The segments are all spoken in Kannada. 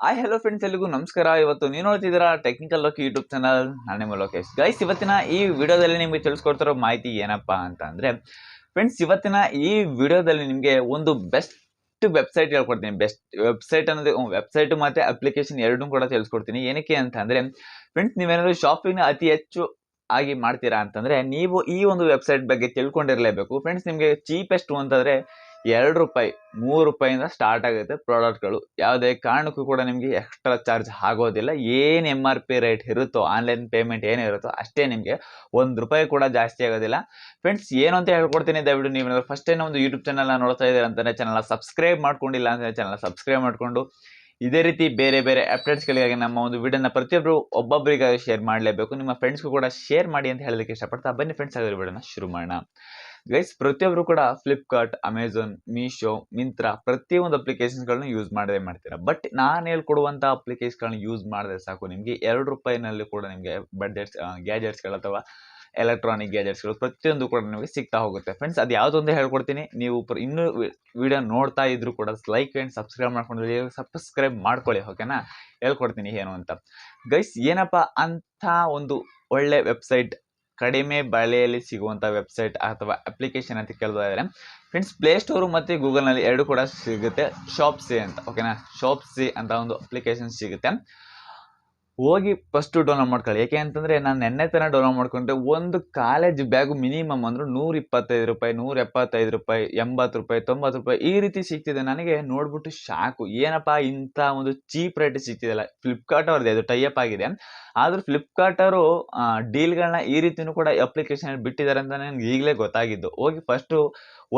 ಹಲೋ ಫ್ರೆಂಡ್ಸ್, ಎಲ್ಲಿಗೂ ನಮಸ್ಕಾರ. ಇವತ್ತು ನೀವು ನೋಡ್ತಿದ್ದೀರಾ ಟೆಕ್ನಿಕಲ್ ಲೋಕಿ ಯೂಟ್ಯೂಬ್ ಚಾನಲ್. ನಾನು ನಿಮ್ಮ ಲೋಕೇಶ್. ಗೈಸ್, ಇವತ್ತಿನ ಈ ವಿಡಿಯೋದಲ್ಲಿ ನಿಮಗೆ ತಿಳಿಸ್ಕೊಡ್ತಿರೋ ಮಾಹಿತಿ ಏನಪ್ಪಾ ಅಂತ ಅಂದ್ರೆ ಫ್ರೆಂಡ್ಸ್, ಇವತ್ತಿನ ಈ ವಿಡಿಯೋದಲ್ಲಿ ನಿಮಗೆ ಒಂದು ಬೆಸ್ಟ್ ವೆಬ್ಸೈಟ್ ಹೇಳ್ಕೊಡ್ತೀನಿ. ಬೆಸ್ಟ್ ವೆಬ್ಸೈಟ್ ಅನ್ನೋದು ವೆಬ್ಸೈಟ್ ಮತ್ತೆ ಅಪ್ಲಿಕೇಶನ್ ಎರಡೂ ಕೂಡ ತಿಳಿಸ್ಕೊಡ್ತೀನಿ. ಏನಕ್ಕೆ ಅಂತ ಅಂದ್ರೆ ಫ್ರೆಂಡ್ಸ್, ನೀವೇನಾದ್ರು ಶಾಪಿಂಗ್ ಅತಿ ಹೆಚ್ಚು ಆಗಿ ಮಾಡ್ತೀರಾ ಅಂತಂದ್ರೆ ನೀವು ಈ ಒಂದು ವೆಬ್ಸೈಟ್ ಬಗ್ಗೆ ತಿಳ್ಕೊಂಡಿರಲೇಬೇಕು. ಫ್ರೆಂಡ್ಸ್, ನಿಮಗೆ ಚೀಪೆಸ್ಟ್ ಅಂತಂದ್ರೆ ₹2 ₹3 ಸ್ಟಾರ್ಟ್ ಆಗುತ್ತೆ ಪ್ರಾಡಕ್ಟ್ಗಳು. ಯಾವುದೇ ಕಾರಣಕ್ಕೂ ಕೂಡ ನಿಮಗೆ ಎಕ್ಸ್ಟ್ರಾ ಚಾರ್ಜ್ ಆಗೋದಿಲ್ಲ. ಏನು MRP ರೇಟ್ ಇರುತ್ತೋ, ಆನ್ಲೈನ್ ಪೇಮೆಂಟ್ ಏನಿರುತ್ತೋ ಅಷ್ಟೇ, ನಿಮಗೆ ₹1 ಕೂಡ ಜಾಸ್ತಿ ಆಗೋದಿಲ್ಲ. ಫ್ರೆಂಡ್ಸ್, ಏನು ಅಂತ ಹೇಳ್ಕೊಡ್ತೀನಿ. ದಯವಿಟ್ಟು ನೀವು ಫಸ್ಟ್ ಟೈಮ್ ಒಂದು ಯೂಟ್ಯೂಬ್ ಚಾನಲ್ ನೋಡ್ತಾ ಇದ್ದೀರಾ ಅಂತಂದ್ರೆ ಚಾನಲ್ ಸಬ್ಸ್ಕ್ರೈಬ್ ಮಾಡ್ಕೊಂಡಿಲ್ಲ ಅಂದ್ರೆ ಚಾನಲ್ ಸಬ್ಸ್ಕ್ರೈಬ್ ಮಾಡ್ಕೊಂಡು ಇದೇ ರೀತಿ ಬೇರೆ ಬೇರೆ ಅಪ್ಡೇಟ್ಸ್ಗಳಿಗಾಗಿ ನಮ್ಮ ಒಂದು ವಿಡಿಯೋನ ಪ್ರತಿಯೊಬ್ಬರು ಒಬ್ಬೊಬ್ಬರಿಗಾಗಿ ಶೇರ್ ಮಾಡಲೇಬೇಕು. ನಿಮ್ಮ ಫ್ರೆಂಡ್ಸ್ಗೂ ಕೂಡ ಶೇರ್ ಮಾಡಿ ಅಂತ ಹೇಳೋದಕ್ಕೆ ಇಷ್ಟಪಡ್ತಾ ಬನ್ನಿ ಫ್ರೆಂಡ್ಸ್, ಅದರ ವಿಡಿಯೋನ ಶುರು ಮಾಡೋಣ. ಗೈಸ್, ಪ್ರತಿಯೊಬ್ಬರು ಕೂಡ ಫ್ಲಿಪ್ಕಾರ್ಟ್, ಅಮೆಝಾನ್, ಮೀಶೋ, ಮಿಂತ್ರಾ ಪ್ರತಿಯೊಂದು ಅಪ್ಲಿಕೇಶನ್ಸ್ಗಳನ್ನ ಯೂಸ್ ಮಾಡದೇ ಮಾಡ್ತೀರಾ. ಬಟ್ ನಾನು ಹೇಳ್ಕೊಡುವಂಥ ಅಪ್ಲಿಕೇಶನ್ಗಳನ್ನ ಯೂಸ್ ಮಾಡಿದ್ರೆ ಸಾಕು, ನಿಮಗೆ ₹2 ಕೂಡ ನಿಮಗೆ ಬಡ್ಜೆಟ್ಸ್ ಗ್ಯಾಜೆಟ್ಸ್ಗಳು ಅಥವಾ ಎಲೆಕ್ಟ್ರಾನಿಕ್ ಗ್ಯಾಜೆಟ್ಸ್ಗಳು ಪ್ರತಿಯೊಂದು ಕೂಡ ನಿಮಗೆ ಸಿಗ್ತಾ ಹೋಗುತ್ತೆ. ಫ್ರೆಂಡ್ಸ್, ಅದು ಯಾವುದೊಂದು ಹೇಳ್ಕೊಡ್ತೀನಿ. ನೀವು ಇನ್ನೂ ವಿಡಿಯೋ ನೋಡ್ತಾ ಇದ್ರು ಕೂಡ ಲೈಕ್ ಆ್ಯಂಡ್ ಸಬ್ಸ್ಕ್ರೈಬ್ ಮಾಡ್ಕೊಂಡು ಸಬ್ಸ್ಕ್ರೈಬ್ ಮಾಡ್ಕೊಳ್ಳಿ, ಓಕೆನಾ? ಹೇಳ್ಕೊಡ್ತೀನಿ ಏನು ಅಂತ. ಗೈಸ್, ಏನಪ್ಪ ಅಂತ ಒಂದು ಒಳ್ಳೆ ವೆಬ್ಸೈಟ್, ಕಡಿಮೆ ಬೆಲೆಯಲ್ಲಿ ಸಿಗುವಂಥ ವೆಬ್ಸೈಟ್ ಅಥವಾ ಅಪ್ಲಿಕೇಶನ್ ಅಂತ ಕೇಳಿದ್ರೆ ಫ್ರೆಂಡ್ಸ್, ಪ್ಲೇಸ್ಟೋರು ಮತ್ತು ಗೂಗಲ್ನಲ್ಲಿ ಎರಡು ಕೂಡ ಸಿಗುತ್ತೆ. ಶಾಪ್ಸಿ ಅಂತ, ಓಕೆನಾ? ಶಾಪ್ಸಿ ಅಂತ ಒಂದು ಅಪ್ಲಿಕೇಶನ್ ಸಿಗುತ್ತೆ. ಹೋಗಿ ಫಸ್ಟ್ ಡೌನ್ಲೋಡ್ ಮಾಡ್ಕೊಳ್ಳಿ. ಯಾಕೆ ಅಂತಂದರೆ ನಾನು ನೆನ್ನೆ ತನಕ ಡೌನ್ಲೋಡ್ ಮಾಡ್ಕೊಂಡ್ರೆ ಒಂದು ಕಾಲೇಜ್ ಬ್ಯಾಗು ಮಿನಿಮಮ್ ಅಂದರೂ ₹125, ₹175, ₹80, ₹90 ಈ ರೀತಿ ಸಿಗ್ತಿದೆ. ನನಗೆ ನೋಡ್ಬಿಟ್ಟು ಶಾಕು. ಏನಪ್ಪ ಇಂಥ ಒಂದು ಚೀಪ್ ರೇಟ್ ಸಿಗ್ತಿದೆಯಲ್ಲ. ಫ್ಲಿಪ್ಕಾರ್ಟ್ ಅವ್ರದ್ದು ಅದು ಟೈಅಪ್ ಆಗಿದೆ. ಆದರೂ ಫ್ಲಿಪ್ಕಾರ್ಟ್ ಅವರು ಡೀಲ್ಗಳನ್ನ ಈ ರೀತಿಯೂ ಕೂಡ ಅಪ್ಲಿಕೇಶನ್ ಬಿಟ್ಟಿದ್ದಾರೆ ಅಂತ ನನಗೆ ಈಗಲೇ ಗೊತ್ತಾಗಿದ್ದು. ಹೋಗಿ ಫಸ್ಟು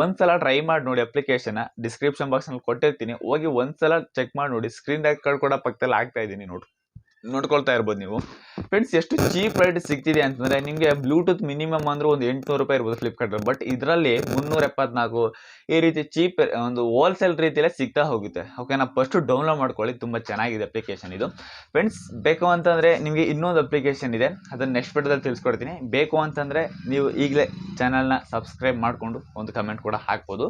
ಒಂದ್ಸಲ ಟ್ರೈ ಮಾಡಿ ನೋಡಿ. ಅಪ್ಲಿಕೇಶನ್ ಡಿಸ್ಕ್ರಿಪ್ಷನ್ ಬಾಕ್ಸ್ನಲ್ಲಿ ಕೊಟ್ಟಿರ್ತೀನಿ, ಹೋಗಿ ಒಂದ್ಸಲ ಚೆಕ್ ಮಾಡಿ ನೋಡಿ. ಸ್ಕ್ರೀನ್ ರೆಕಾರ್ಡ್ ಕೂಡ ಪಕ್ಕದಲ್ಲಿ ಆಗ್ತಾ ಇದ್ದೀನಿ, ನೋಡ್ಕೊಳ್ತಾ ಇರ್ಬೋದು ನೀವು. ಫ್ರೆಂಡ್ಸ್, ಎಷ್ಟು ಚೀಪ್ ರೇಟ್ ಸಿಗ್ತಿದೆ ಅಂತಂದರೆ ನಿಮಗೆ ಬ್ಲೂಟೂತ್ ಮಿನಿಮಮ್ ಅಂದ್ರೆ ಒಂದು ₹800 ಇರ್ಬೋದು ಫ್ಲಿಪ್ಕಾರ್ಟ್. ಬಟ್ ಇದರಲ್ಲಿ 374 ಈ ರೀತಿ ಚೀಪ್ ಒಂದು ಹೋಲ್ಸೇಲ್ ರೀತಿಯಲ್ಲೇ ಸಿಗ್ತಾ ಹೋಗುತ್ತೆ, ಓಕೆನಾ? ಫಸ್ಟು ಡೌನ್ಲೋಡ್ ಮಾಡ್ಕೊಳ್ಳಿ, ತುಂಬ ಚೆನ್ನಾಗಿದೆ ಅಪ್ಲಿಕೇಶನ್ ಇದು. ಫ್ರೆಂಡ್ಸ್, ಬೇಕು ಅಂತಂದರೆ ನಿಮಗೆ ಇನ್ನೊಂದು ಅಪ್ಲಿಕೇಶನ್ ಇದೆ, ಅದನ್ನು ನೆಕ್ಸ್ಟ್ ವಿಡಿಯೋದಲ್ಲಿ ತಿಳಿಸ್ಕೊಡ್ತೀನಿ. ಬೇಕು ಅಂತಂದರೆ ನೀವು ಈಗಲೇ ಚಾನಲ್ನ ಸಬ್ಸ್ಕ್ರೈಬ್ ಮಾಡಿಕೊಂಡು ಒಂದು ಕಮೆಂಟ್ ಕೂಡ ಹಾಕ್ಬೋದು,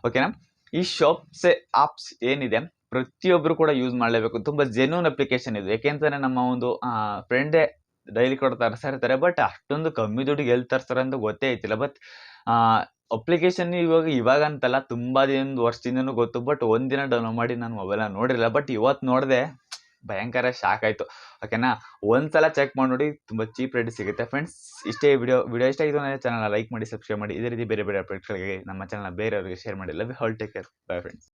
ಓಕೆನಾ? ಈ ಶಾಪ್ಸೆ ಆಪ್ಸ್ ಏನಿದೆ ಪ್ರತಿಯೊಬ್ಬರು ಕೂಡ ಯೂಸ್ ಮಾಡಲೇಬೇಕು. ತುಂಬ ಜೆನ್ಯೂನ್ ಅಪ್ಲಿಕೇಶನ್ ಇದು. ಯಾಕೆಂತಂದರೆ ನಮ್ಮ ಒಂದು ಫ್ರೆಂಡೇ ಡೈಲಿ ಕೂಡ ತರಿಸ್ತಾ ಇರ್ತಾರೆ. ಬಟ್ ಅಷ್ಟೊಂದು ಕಮ್ಮಿ ದುಡ್ಡಿಗೆ ಎಲ್ಲಿ ತರಿಸ್ತಾರೆ ಅಂತ ಗೊತ್ತೇ ಐತಿಲ್ಲ. ಬಟ್ ಅಪ್ಲಿಕೇಶನ್ ಇವಾಗ ಅಂತಲ್ಲ, ತುಂಬ ವರ್ಷದಿಂದನೂ ಗೊತ್ತು. ಬಟ್ ಒಂದಿನ ಡೌನ್ಲೋಡ್ ಮಾಡಿ ನಾನು ಮೊಬೈಲ್ನ ನೋಡಿರಲಿಲ್ಲ. ಬಟ್ ಇವತ್ತು ನೋಡಿದೆ, ಭಯಂಕರ ಶಾಕ್ ಆಯಿತು, ಓಕೆನಾ? ಒಂದ್ಸಲ ಚೆಕ್ ಮಾಡಿ ನೋಡಿ, ತುಂಬ ಚೀಪ್ ರೇಟ್ ಸಿಗುತ್ತೆ. ಫ್ರೆಂಡ್ಸ್, ಇಷ್ಟೇ ವಿಡಿಯೋ ಇಷ್ಟ ಆಗಿತ್ತು ಅಂದರೆ ಚಾನಲ್ನ ಲೈಕ್ ಮಾಡಿ, ಸಬ್ಸ್ಕ್ರೈಬ್ ಮಾಡಿ. ಇದೇ ರೀತಿ ಬೇರೆ ಬೇರೆ ಅಪ್ಡೇಟ್ಗಳಿಗೆ ನಮ್ಮ ಚಾನಲ್ನ ಬೇರೆಯವರಿಗೆ ಶೇರ್ ಮಾಡಿ. Love you all, take care, bye friends.